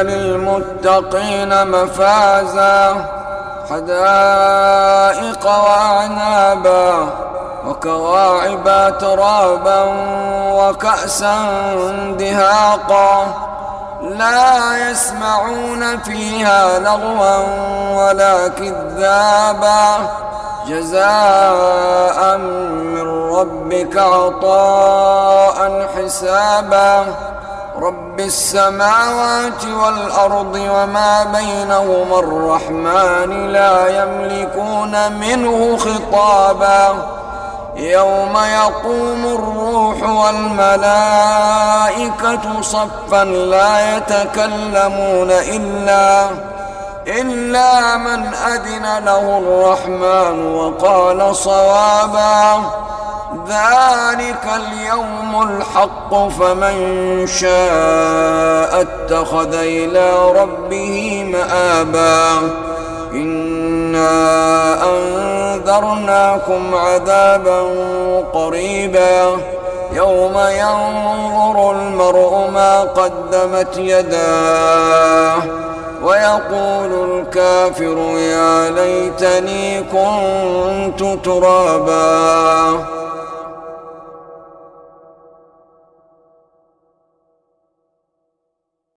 للمتقين مفازا حدائق وأعنابا وكواعب ترابا وكأسا دهاقا لا يسمعون فيها لغوا ولا كذابا جزاء من ربك عطاء حسابا رب السماوات والأرض وما بينهما الرحمن لا يملكون منه خطابا يوم يقوم الروح والملائكة صفا لا يتكلمون إلا من أذن له الرحمن وقال صوابا ذلك اليوم الحق فمن شاء اتخذ إلى ربه مآبا إنا أنذرناكم عذابا قريبا يوم ينظر المرء ما قدمت يداه ويقول الكافر يا ليتني كنت ترابا